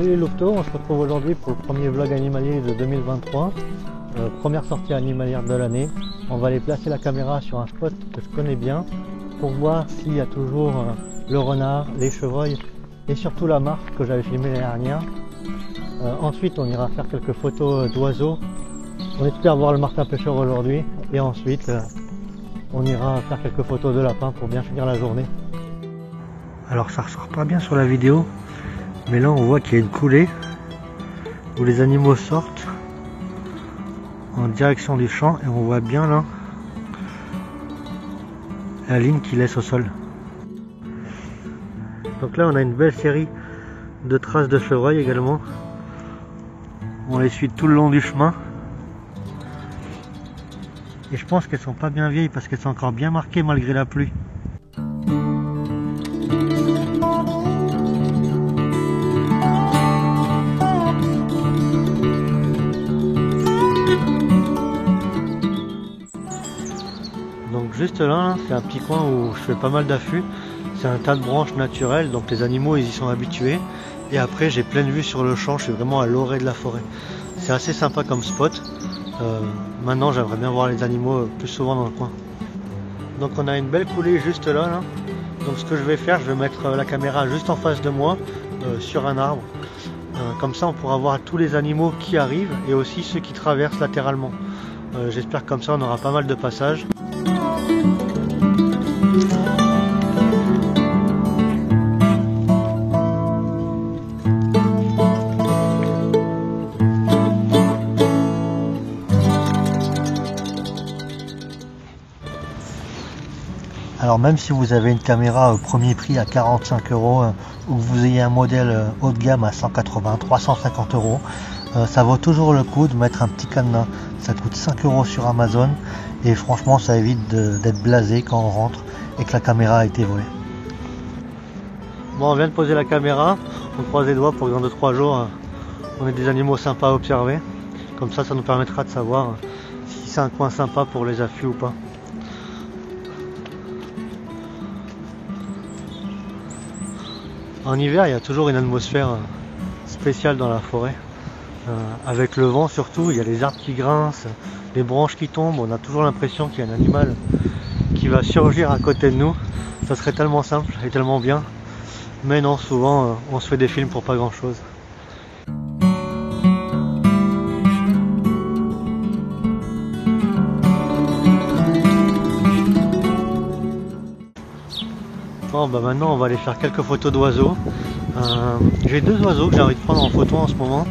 Salut les louveteaux, on se retrouve aujourd'hui pour le premier vlog animalier de 2023, première sortie animalière de l'année. On va aller placer la caméra sur un spot que je connais bien pour voir s'il y a toujours le renard, les chevreuils et surtout la marque que j'avais filmé l'année dernière. Ensuite on ira faire quelques photos d'oiseaux. On espère voir le martin pêcheur aujourd'hui et ensuite on ira faire quelques photos de lapins pour bien finir la journée. Alors ça ressort pas bien sur la vidéo, mais là on voit qu'il y a une coulée où les animaux sortent en direction du champ et on voit bien là la ligne qu'ils laissent au sol. Donc là on a une belle série de traces de chevreuil également. On les suit tout le long du chemin. Et je pense qu'elles sont pas bien vieilles parce qu'elles sont encore bien marquées malgré la pluie. Donc juste là, c'est un petit coin où je fais pas mal d'affûts. C'est un tas de branches naturelles, donc les animaux ils y sont habitués. Et après j'ai pleine vue sur le champ, je suis vraiment à l'orée de la forêt. C'est assez sympa comme spot. Maintenant j'aimerais bien voir les animaux plus souvent dans le coin. Donc on a une belle coulée juste là. Donc ce que je vais faire, je vais mettre la caméra juste en face de moi sur un arbre. Comme ça on pourra voir tous les animaux qui arrivent et aussi ceux qui traversent latéralement. J'espère que comme ça on aura pas mal de passages. Alors même si vous avez une caméra premier prix à 45 € ou que vous ayez un modèle haut de gamme à 180, 350 €, ça vaut toujours le coup de mettre un petit cadenas. Ça coûte 5 € sur Amazon et franchement ça évite d'être blasé quand on rentre et que la caméra a été volée. Bon, on vient de poser la caméra, on croise les doigts pour que dans 2-3 jours on ait des animaux sympas à observer. Comme ça, ça nous permettra de savoir si c'est un coin sympa pour les affûts ou pas. En hiver, il y a toujours une atmosphère spéciale dans la forêt. Avec le vent surtout, il y a les arbres qui grincent, les branches qui tombent. On a toujours l'impression qu'il y a un animal qui va surgir à côté de nous. Ça serait tellement simple et tellement bien. Mais non, souvent on se fait des films pour pas grand chose. Bon, bah maintenant on va aller faire quelques photos d'oiseaux. J'ai deux oiseaux que j'ai envie de prendre en photo en ce moment.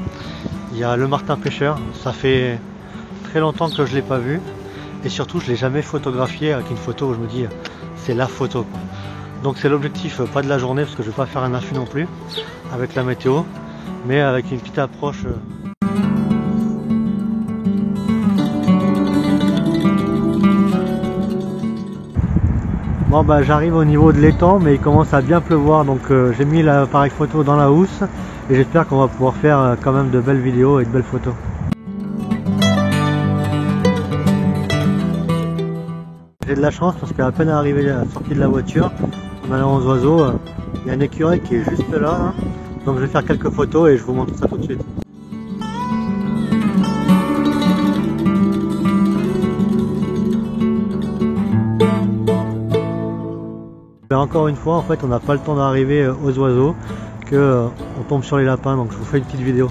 Il y a le martin pêcheur, ça fait très longtemps que je ne l'ai pas vu. Et surtout je ne l'ai jamais photographié avec une photo où je me dis c'est la photo. Donc c'est l'objectif, pas de la journée parce que je ne vais pas faire un affût non plus avec la météo, mais avec une petite approche. Bon bah j'arrive au niveau de l'étang mais il commence à bien pleuvoir, donc j'ai mis l'appareil photo dans la housse et j'espère qu'on va pouvoir faire quand même de belles vidéos et de belles photos. J'ai de la chance parce qu'à peine arrivé à la sortie de la voiture, en allant aux oiseaux, il y a un écureuil qui est juste là, donc je vais faire quelques photos et je vous montre ça tout de suite. Encore une fois, en fait, on n'a pas le temps d'arriver aux oiseaux, que on tombe sur les lapins, donc je vous fais une petite vidéo.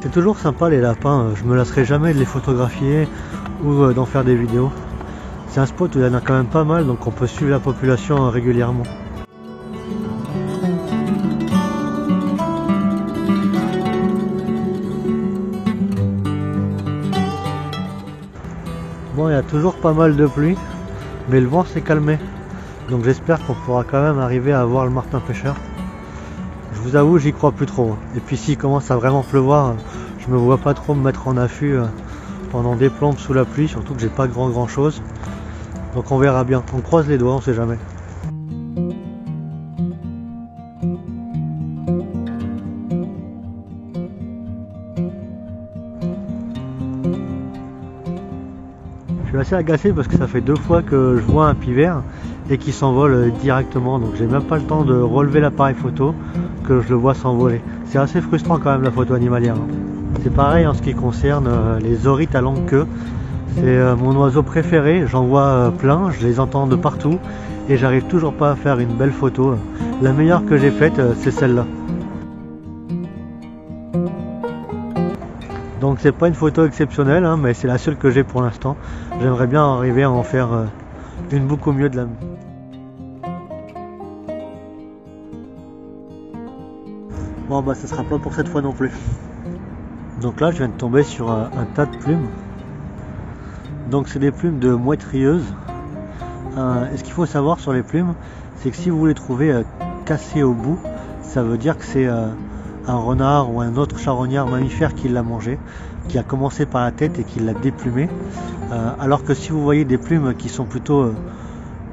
C'est toujours sympa les lapins, je me lasserai jamais de les photographier ou d'en faire des vidéos. C'est un spot où il y en a quand même pas mal, donc on peut suivre la population régulièrement. Bon, il y a toujours pas mal de pluie, mais le vent s'est calmé. Donc j'espère qu'on pourra quand même arriver à voir le martin pêcheur. Je vous avoue, j'y crois plus trop. Et puis s'il commence à vraiment pleuvoir, je me vois pas trop me mettre en affût pendant des plombes sous la pluie, surtout que j'ai pas grand chose. Donc on verra bien, on croise les doigts, on sait jamais. suis assez agacé parce que ça fait 2 fois que je vois un pivert et qu'il s'envole directement, donc j'ai même pas le temps de relever l'appareil photo que je le vois s'envoler. C'est assez frustrant quand même la photo animalière, hein. C'est pareil en ce qui concerne les orites à longue queue. C'est mon oiseau préféré, j'en vois plein, je les entends de partout et j'arrive toujours pas à faire une belle photo. La meilleure que j'ai faite, c'est celle-là. Donc c'est pas une photo exceptionnelle, hein, mais c'est la seule que j'ai pour l'instant. J'aimerais bien arriver à en faire une beaucoup mieux de la... Bon bah ça sera pas pour cette fois non plus. Donc là je viens de tomber sur un tas de plumes. Donc c'est des plumes de mouette rieuse. Et ce qu'il faut savoir sur les plumes, c'est que si vous les trouvez cassées au bout, ça veut dire que c'est un renard ou un autre charognard mammifère qui l'a mangé, qui a commencé par la tête et qui l'a déplumé. Alors que si vous voyez des plumes qui sont plutôt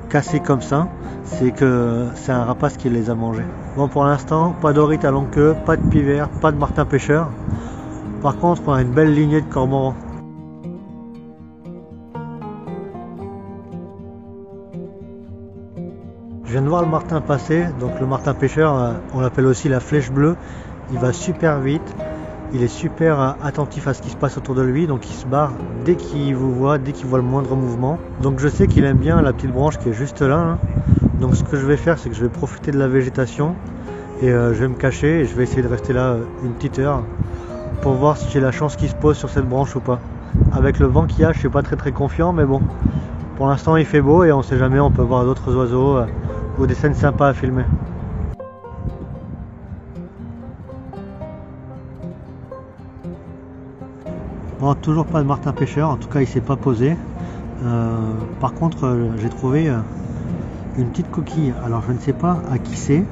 cassées comme ça, c'est que c'est un rapace qui les a mangées. Bon, pour l'instant, pas d'orite à longue queue, pas de pivert, pas de martin pêcheur. Par contre, on a une belle lignée de cormorans. Je viens de voir le martin passer, donc le martin pêcheur, on l'appelle aussi la flèche bleue. Il va super vite, il est super attentif à ce qui se passe autour de lui, donc il se barre dès qu'il vous voit, dès qu'il voit le moindre mouvement. Donc je sais qu'il aime bien la petite branche qui est juste là, hein. Donc ce que je vais faire, c'est que je vais profiter de la végétation et je vais me cacher et je vais essayer de rester là une petite heure pour voir si j'ai la chance qu'il se pose sur cette branche ou pas. Avec le vent qu'il y a, je suis pas très confiant, mais bon, pour l'instant il fait beau et on sait jamais, on peut voir d'autres oiseaux ou des scènes sympas à filmer. Bon, toujours pas de martin pêcheur, en tout cas il s'est pas posé. Par contre j'ai trouvé une petite coquille, alors je ne sais pas à qui c'est,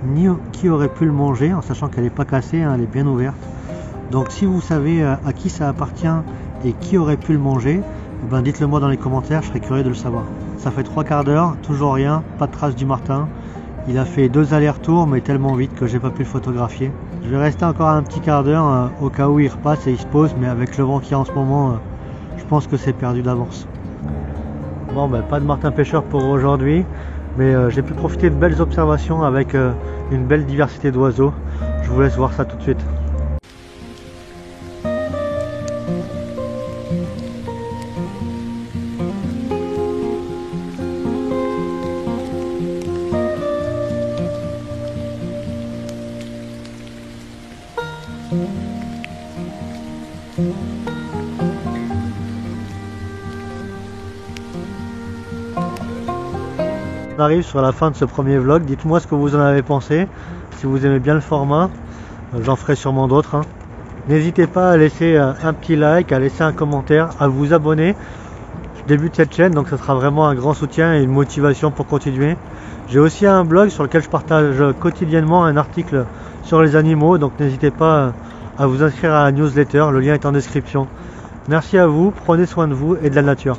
ni qui aurait pu le manger, en sachant qu'elle n'est pas cassée, hein, elle est bien ouverte. Donc si vous savez à qui ça appartient et qui aurait pu le manger, ben dites-le moi dans les commentaires, je serais curieux de le savoir. Ça fait 3/4 d'heure, toujours rien, pas de trace du martin. Il a fait 2 allers-retours mais tellement vite que j'ai pas pu le photographier. Je vais rester encore un petit quart d'heure au cas où il repasse et il se pose, mais avec le vent qu'il y a en ce moment, je pense que c'est perdu d'avance. Bon ben pas de martin pêcheur pour aujourd'hui, mais j'ai pu profiter de belles observations avec une belle diversité d'oiseaux. Je vous laisse voir ça tout de suite. On arrive sur la fin de ce premier vlog, dites-moi ce que vous en avez pensé, si vous aimez bien le format, j'en ferai sûrement d'autres, hein. N'hésitez pas à laisser un petit like, à laisser un commentaire, à vous abonner. Je débute cette chaîne, donc ça sera vraiment un grand soutien et une motivation pour continuer. J'ai aussi un blog sur lequel je partage quotidiennement un article sur les animaux, donc n'hésitez pas à vous inscrire à la newsletter, le lien est en description. Merci à vous, prenez soin de vous et de la nature.